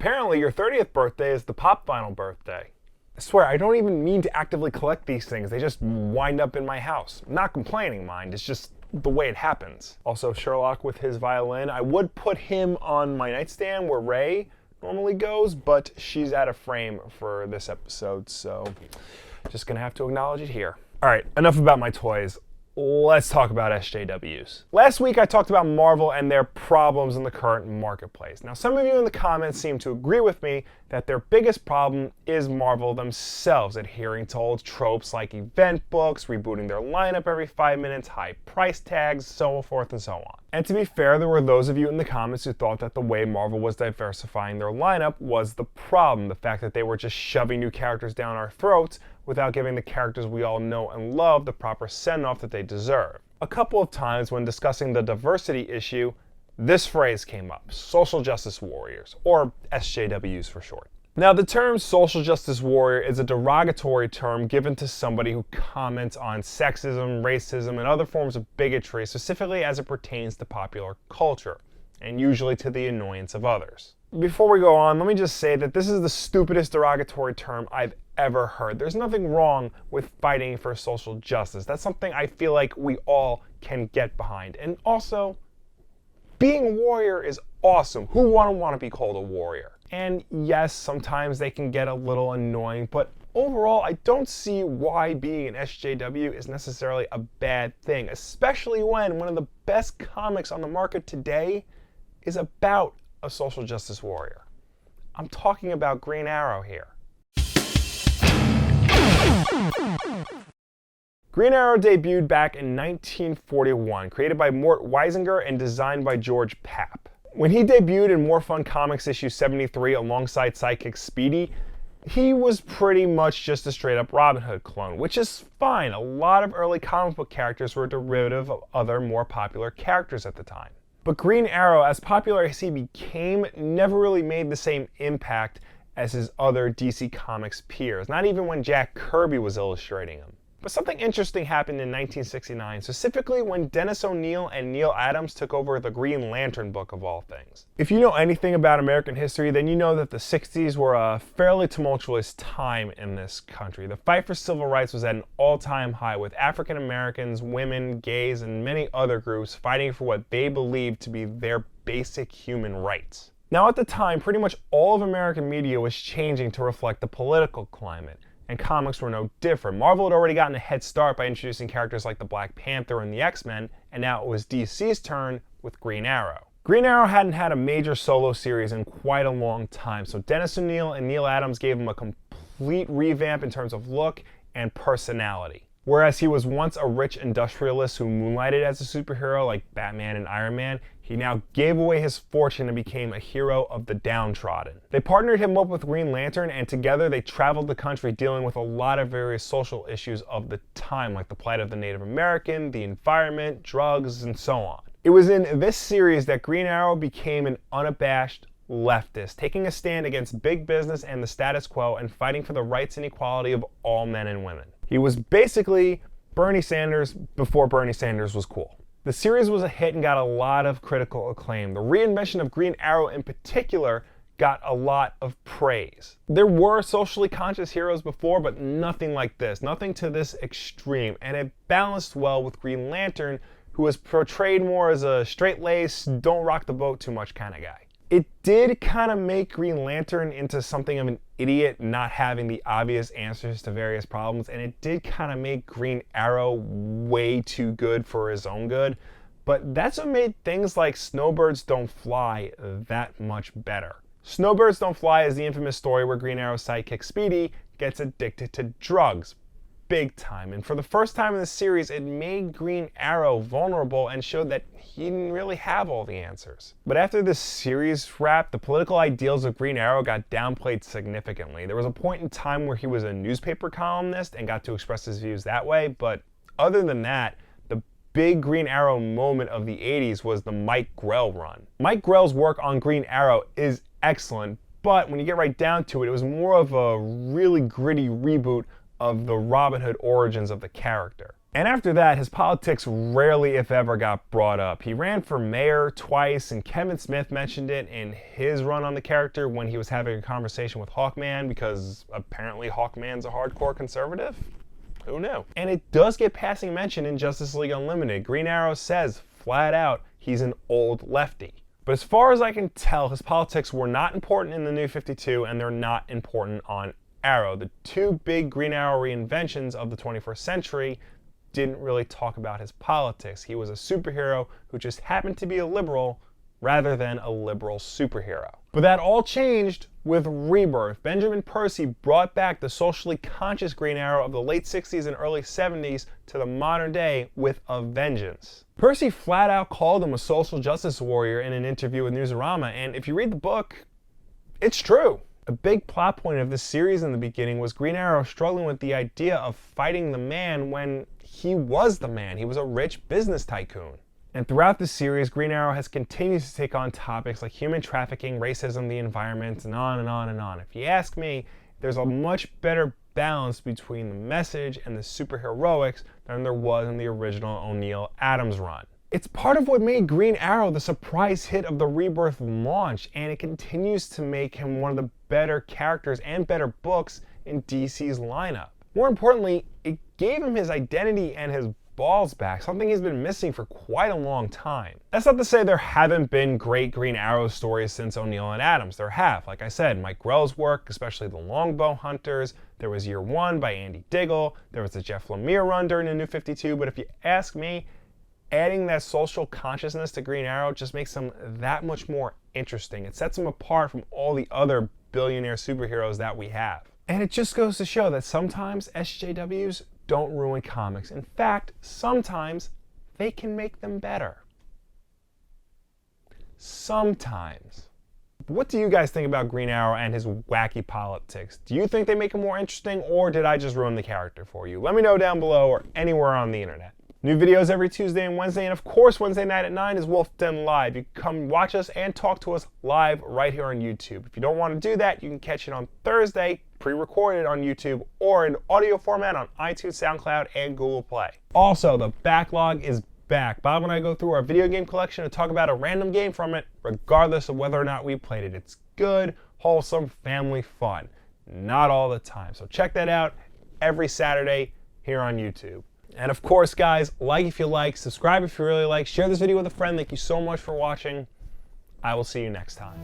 Apparently, your 30th birthday is the pop vinyl birthday. I swear, I don't even mean to actively collect these things. They just wind up in my house. I'm not complaining, mind. It's just the way it happens. Also, Sherlock with his violin. I would put him on my nightstand where Ray normally goes, but she's out of frame for this episode, so just gonna have to acknowledge it here. All right, enough about my toys. Let's talk about SJWs. Last week I talked about Marvel and their problems in the current marketplace. Now some of you in the comments seem to agree with me that their biggest problem is Marvel themselves adhering to old tropes like event books, rebooting their lineup every 5 minutes, high price tags, so forth and so on. And to be fair, there were those of you in the comments who thought that the way Marvel was diversifying their lineup was the problem, the fact that they were just shoving new characters down our throats without giving the characters we all know and love the proper send-off that they deserve. A couple of times when discussing the diversity issue, this phrase came up: social justice warriors, or SJWs for short. Now the term social justice warrior is a derogatory term given to somebody who comments on sexism, racism, and other forms of bigotry, specifically as it pertains to popular culture, and usually to the annoyance of others. Before we go on, let me just say that this is the stupidest derogatory term I've ever heard. There's nothing wrong with fighting for social justice. That's something I feel like we all can get behind. And also, being a warrior is awesome. Who wouldn't want to be called a warrior? And yes, sometimes they can get a little annoying, but overall, I don't see why being an SJW is necessarily a bad thing, especially when one of the best comics on the market today is about a social justice warrior. I'm talking about Green Arrow here. Green Arrow debuted back in 1941, created by Mort Weisinger and designed by George Papp. When he debuted in More Fun Comics issue 73 alongside sidekick Speedy, he was pretty much just a straight up Robin Hood clone, which is fine. A lot of early comic book characters were derivative of other more popular characters at the time. But Green Arrow, as popular as he became, never really made the same impact as his other DC Comics peers, not even when Jack Kirby was illustrating him. But something interesting happened in 1969, specifically when Dennis O'Neil and Neil Adams took over the Green Lantern book of all things. If you know anything about American history, then you know that the 60s were a fairly tumultuous time in this country. The fight for civil rights was at an all-time high, with African Americans, women, gays, and many other groups fighting for what they believed to be their basic human rights. Now at the time, pretty much all of American media was changing to reflect the political climate, and comics were no different. Marvel had already gotten a head start by introducing characters like the Black Panther and the X-Men, and now it was DC's turn with Green Arrow. Green Arrow hadn't had a major solo series in quite a long time, so Dennis O'Neil and Neil Adams gave him a complete revamp in terms of look and personality. Whereas he was once a rich industrialist who moonlighted as a superhero like Batman and Iron Man, he now gave away his fortune and became a hero of the downtrodden. They partnered him up with Green Lantern, and together they traveled the country dealing with a lot of various social issues of the time, like the plight of the Native American, the environment, drugs, and so on. It was in this series that Green Arrow became an unabashed leftist, taking a stand against big business and the status quo and fighting for the rights and equality of all men and women. He was basically Bernie Sanders before Bernie Sanders was cool. The series was a hit and got a lot of critical acclaim. The reinvention of Green Arrow in particular got a lot of praise. There were socially conscious heroes before, but nothing like this, nothing to this extreme, and it balanced well with Green Lantern, who was portrayed more as a straight-laced, don't rock the boat too much kind of guy. It did kind of make Green Lantern into something of an idiot, not having the obvious answers to various problems, and it did kind of make Green Arrow way too good for his own good, but that's what made things like Snowbirds Don't Fly that much better. Snowbirds Don't Fly is the infamous story where Green Arrow's sidekick Speedy gets addicted to drugs. Big time, and for the first time in the series, it made Green Arrow vulnerable and showed that he didn't really have all the answers. But after this series wrapped, the political ideals of Green Arrow got downplayed significantly. There was a point in time where he was a newspaper columnist and got to express his views that way, but other than that, the big Green Arrow moment of the 80s was the Mike Grell run. Mike Grell's work on Green Arrow is excellent, but when you get right down to it, it was more of a really gritty reboot of the Robin Hood origins of the character. And after that, his politics rarely, if ever, got brought up. He ran for mayor twice, and Kevin Smith mentioned it in his run on the character when he was having a conversation with Hawkman, because apparently Hawkman's a hardcore conservative. Who knew? And it does get passing mention in Justice League Unlimited. Green Arrow says, flat out, he's an old lefty. But as far as I can tell, his politics were not important in the New 52, and they're not important on Arrow. The two big Green Arrow reinventions of the 21st century didn't really talk about his politics. He was a superhero who just happened to be a liberal rather than a liberal superhero. But that all changed with Rebirth. Benjamin Percy brought back the socially conscious Green Arrow of the late 60s and early 70s to the modern day with a vengeance. Percy flat out called him a social justice warrior in an interview with Newsarama, and if you read the book, it's true. A big plot point of this series in the beginning was Green Arrow struggling with the idea of fighting the man when he was the man. He was a rich business tycoon. And throughout the series, Green Arrow has continued to take on topics like human trafficking, racism, the environment, and on and on and on. If you ask me, there's a much better balance between the message and the superheroics than there was in the original O'Neil Adams run. It's part of what made Green Arrow the surprise hit of the Rebirth launch, and it continues to make him one of the better characters and better books in DC's lineup. More importantly, it gave him his identity and his balls back, something he's been missing for quite a long time. That's not to say there haven't been great Green Arrow stories since O'Neil and Adams. There have. Like I said, Mike Grell's work, especially the Longbow Hunters. There was Year One by Andy Diggle. There was the Jeff Lemire run during the New 52. But if you ask me, adding that social consciousness to Green Arrow just makes him that much more interesting. It sets him apart from all the other billionaire superheroes that we have. And it just goes to show that sometimes SJWs don't ruin comics. In fact, sometimes they can make them better. Sometimes. What do you guys think about Green Arrow and his wacky politics? Do you think they make him more interesting, or did I just ruin the character for you? Let me know down below or anywhere on the internet. New videos every Tuesday and Wednesday, and of course Wednesday night at 9 is Wulff Den Live. You can come watch us and talk to us live right here on YouTube. If you don't want to do that, you can catch it on Thursday, pre-recorded on YouTube, or in audio format on iTunes, SoundCloud, and Google Play. Also, the backlog is back. Bob and I go through our video game collection and talk about a random game from it, regardless of whether or not we played it. It's good, wholesome, family fun. Not all the time. So check that out every Saturday here on YouTube. And of course, guys, like if you like, subscribe if you really like, share this video with a friend. Thank you so much for watching. I will see you next time.